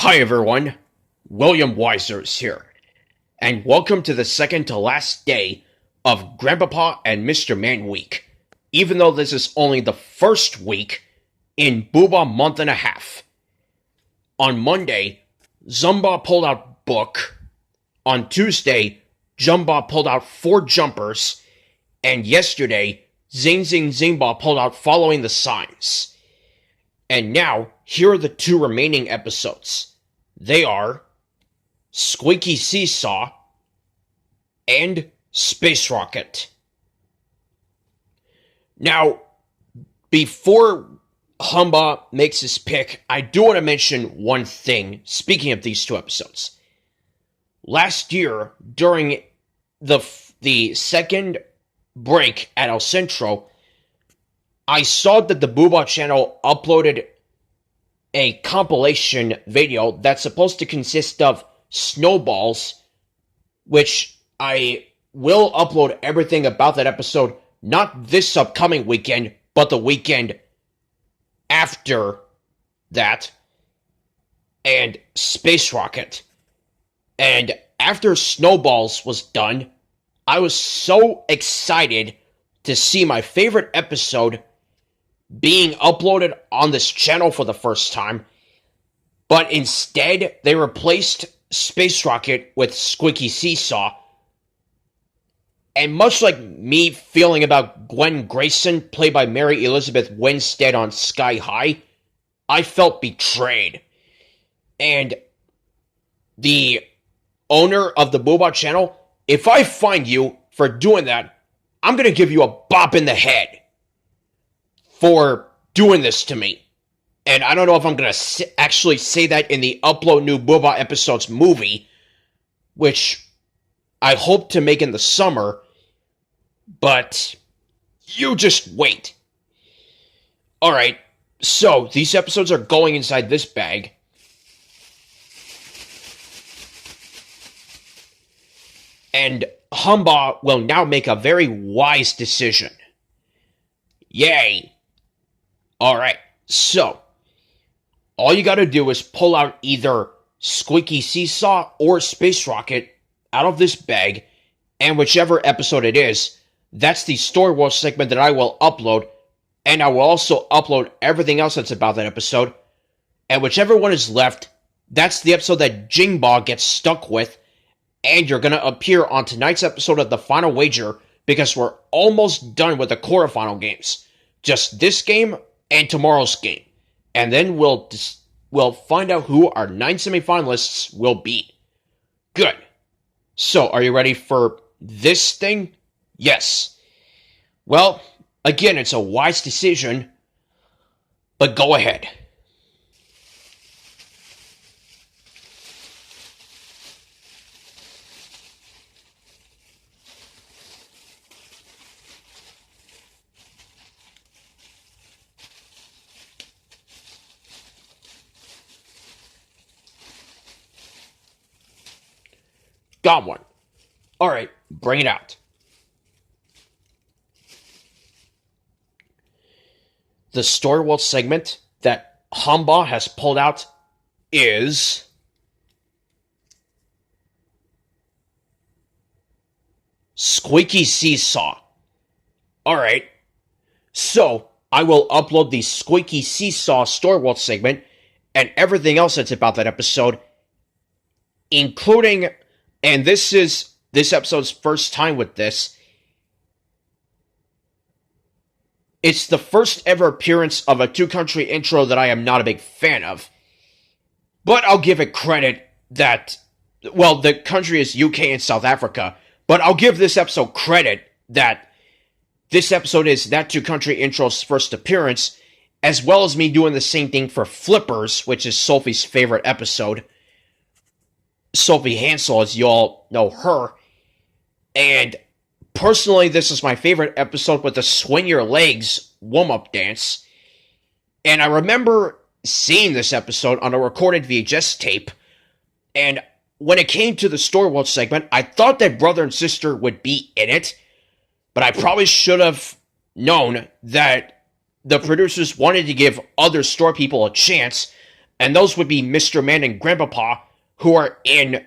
Hi everyone, William Weisers here, and welcome to the second to last day of Grandpappa and Mr. Man Week, even though this is only the first week in Boohbah month and a half. On Monday, Humbah pulled out Book. On Tuesday, Humbah pulled out 4 jumpers, and yesterday, Zing pulled out Following the Signs. And now, here are the 2 remaining episodes. They are Squeaky Seesaw and Space Rocket. Now, before Humbah makes his pick, I do want to mention one thing, speaking of these 2 episodes. Last year, during the second break at El Centro, I saw that the Boohbah channel uploaded a compilation video that's supposed to consist of snowballs, which I will upload everything about that episode, not this upcoming weekend, but the weekend after that, and Space Rocket. And after Snowballs was done, I was so excited to see my favorite episode being uploaded on this channel for the first time, but instead they replaced Space Rocket with Squeaky Seesaw. And much like me feeling about Gwen Grayson, played by Mary Elizabeth Winstead on Sky High, I felt betrayed. And the owner of the Boohbah channel, if I find you for doing that, I'm going to give you a bop in the head for doing this to me. And I don't know if I'm going to actually say that in the Upload New Boohbah Episodes movie, which I hope to make in the summer, but you just wait. Alright, so these episodes are going inside this bag. And Humbah will now make a very wise decision. Yay! Alright, so all you gotta do is pull out either Squeaky Seesaw or Space Rocket out of this bag, and whichever episode it is, that's the Story World segment that I will upload, and I will also upload everything else that's about that episode, and whichever one is left, that's the episode that Jingbah gets stuck with, and you're gonna appear on tonight's episode of The Final Wager, because we're almost done with the quarterfinal games. Just this game and tomorrow's game. And then we'll find out who our 9 semifinalists will be. Good. So, are you ready for this thing? Yes. Well, again, it's a wise decision, but go ahead. Got one. Alright, bring it out. The Story World segment that Humbah has pulled out is Squeaky Seesaw. Alright, so I will upload the Squeaky Seesaw Story World segment and everything else that's about that episode, including, and this is this episode's first time with this, it's the first ever appearance of a 2-country intro that I am not a big fan of. But I'll give it credit that, well, the country is UK and South Africa, but I'll give this episode credit that this episode is that 2-country intro's first appearance, as well as me doing the same thing for Flippers, which is Sophie's favorite episode. Sophie Hansel, as you all know her. And personally, this is my favorite episode with the Swing Your Legs warm-up dance. And I remember seeing this episode on a recorded VHS tape. And when it came to the Story World segment, I thought that brother and sister would be in it. But I probably should have known that the producers wanted to give other store people a chance And those would be Mr. Man and Grandpappa, who are in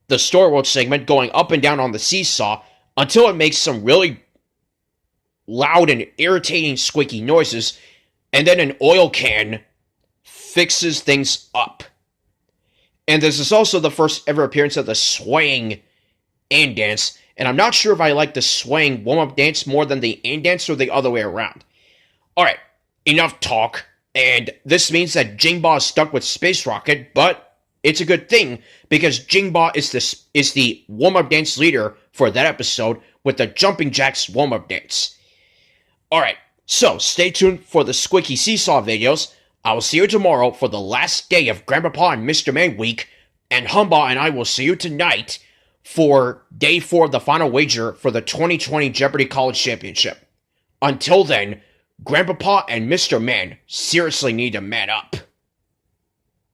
the Story World segment going up and down on the seesaw until it makes some really loud and irritating squeaky noises, and then an oil can fixes things up. And this is also the first ever appearance of the swaying and dance, and I'm not sure if I like the swaying warm-up dance more than the and dance or the other way around. Alright, enough talk, and this means that Humbah is stuck with Space Rocket, but it's a good thing, because Humbah is the warm-up dance leader for that episode with the Jumping Jacks warm-up dance. Alright, so stay tuned for the Squeaky Seesaw videos. I will see you tomorrow for the last day of Grandpappa and Mr. Man week, and Humbah and I will see you tonight for day 4 of the final wager for the 2020 Jeopardy College Championship. Until then, Grandpappa and Mr. Man seriously need to man up.